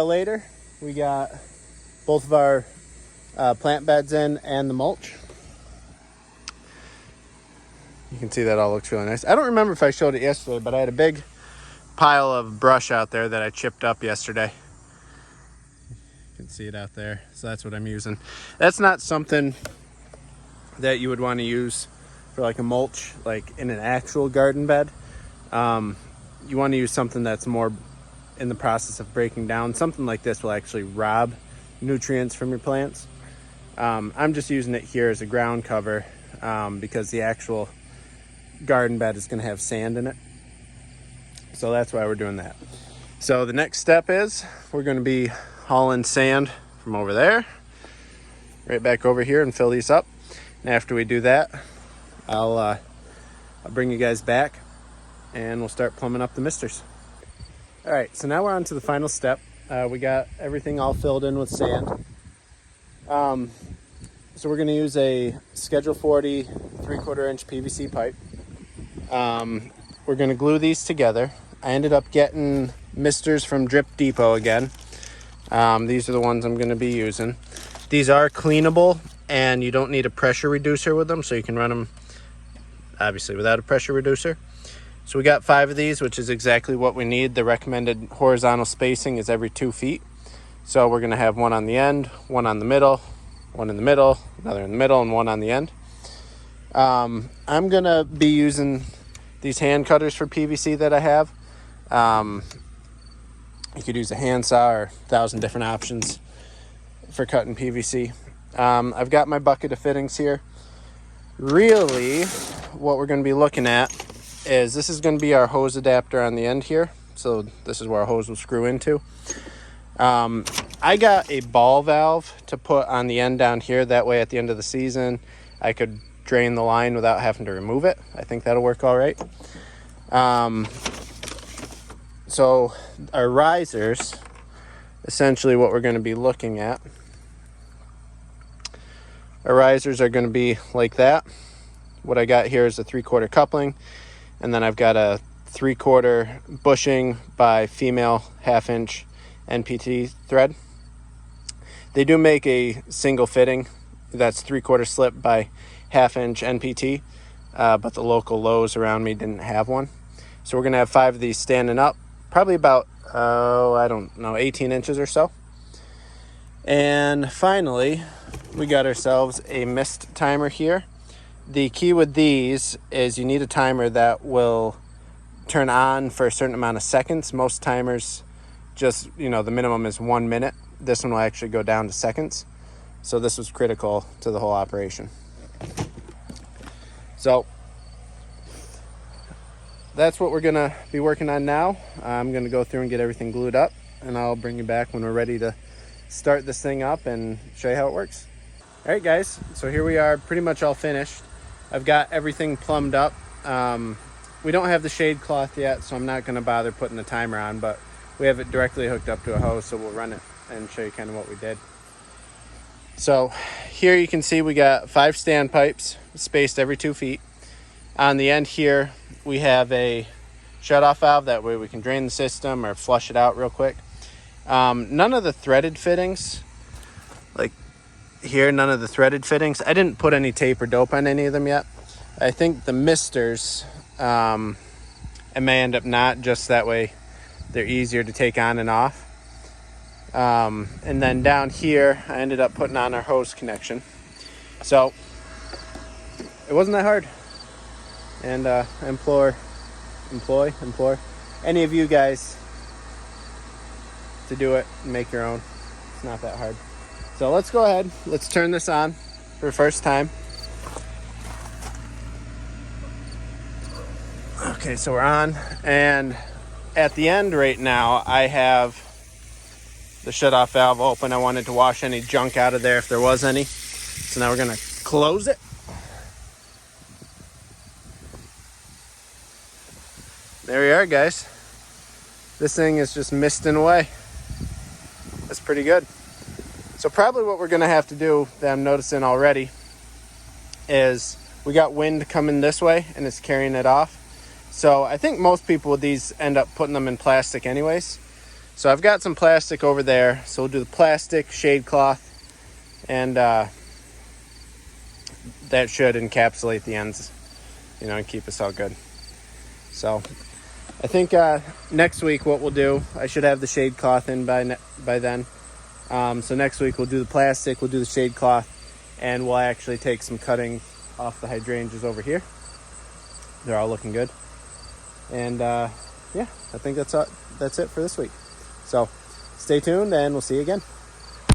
Later, we got both of our plant beds in and the mulch. You can see that all looks really nice. I don't remember if I showed it yesterday, but I had a big pile of brush out there that I chipped up yesterday. You can see it out there. So that's what I'm using. That's not something that you would want to use for like a mulch, like in an actual garden bed. You want to use something that's more in the process of breaking down. Something like this will actually rob nutrients from your plants. I'm just using it here as a ground cover because the actual garden bed is going to have sand in it. So that's why we're doing that. So the next step is we're going to be hauling sand from over there right back over here and fill these up. And after we do that, I'll bring you guys back and we'll start plumbing up the misters. All right, so now we're on to the final step. We got everything all filled in with sand. So we're going to use a Schedule 40 3/4 inch PVC pipe. We're going to glue these together. I ended up getting misters from Drip Depot again. These are the ones I'm going to be using. These are cleanable and you don't need a pressure reducer with them, so you can run them obviously without a pressure reducer. So we got 5 of these, which is exactly what we need. The recommended horizontal spacing is every 2 feet. So we're going to have one on the end, one on the middle, one in the middle, another in the middle, and one on the end. I'm going to be using these hand cutters for PVC that I have. You could use a handsaw or 1,000 different options for cutting PVC. I've got my bucket of fittings here. Really, what we're going to be looking at is this is going to be our hose adapter on the end here. So this is where our hose will screw into. I got a ball valve to put on the end down here. That way at the end of the season, I could drain the line without having to remove it. I think that'll work all right. So our risers, essentially what we're going to be looking at. Our risers are going to be like that. What I got here is a 3/4 coupling, and then I've got a 3/4 bushing by female 1/2 inch NPT thread. They do make a single fitting that's 3/4 slip by 1/2 inch NPT, but the local Lowe's around me didn't have one. So we're going to have 5 of these standing up, probably about, 18 inches or so. And finally, we got ourselves a mist timer here. The key with these is you need a timer that will turn on for a certain amount of seconds. Most timers just, the minimum is 1 minute. This one will actually go down to seconds. So this was critical to the whole operation. So that's what we're gonna be working on now. I'm gonna go through and get everything glued up, and I'll bring you back when we're ready to start this thing up and show you how it works. All right, guys, so here we are, pretty much all finished. I've got everything plumbed up. We don't have the shade cloth yet, so I'm not gonna bother putting the timer on, but we have it directly hooked up to a hose, so we'll run it and show you kind of what we did. So here you can see we got 5 standpipes spaced every 2 feet. On the end here, we have a shut-off valve. That way we can drain the system or flush it out real quick. None of the threaded fittings, like here, none of the threaded fittings. I didn't put any tape or dope on any of them yet. I think the misters, I may end up not, just that way they're easier to take on and off. And then down here, I ended up putting on our hose connection. So it wasn't that hard. And I implore any of you guys to do it and make your own. It's not that hard. So let's go ahead. Let's turn this on for the first time. Okay, so we're on. And at the end right now, I have the shut-off valve open. I wanted to wash any junk out of there if there was any. So now we're going to close it. There we are, guys. This thing is just misting away. That's pretty good. So probably what we're gonna have to do, that I'm noticing already, is we got wind coming this way and it's carrying it off. So I think most people with these end up putting them in plastic anyways. So I've got some plastic over there. So we'll do the plastic shade cloth, and that should encapsulate the ends, and keep us all good. So I think next week what we'll do, I should have the shade cloth in by then. So next week we'll do the plastic, we'll do the shade cloth, and we'll actually take some cutting off the hydrangeas over here. They're all looking good. And yeah, I think that's it for this week. So stay tuned, and we'll see you again.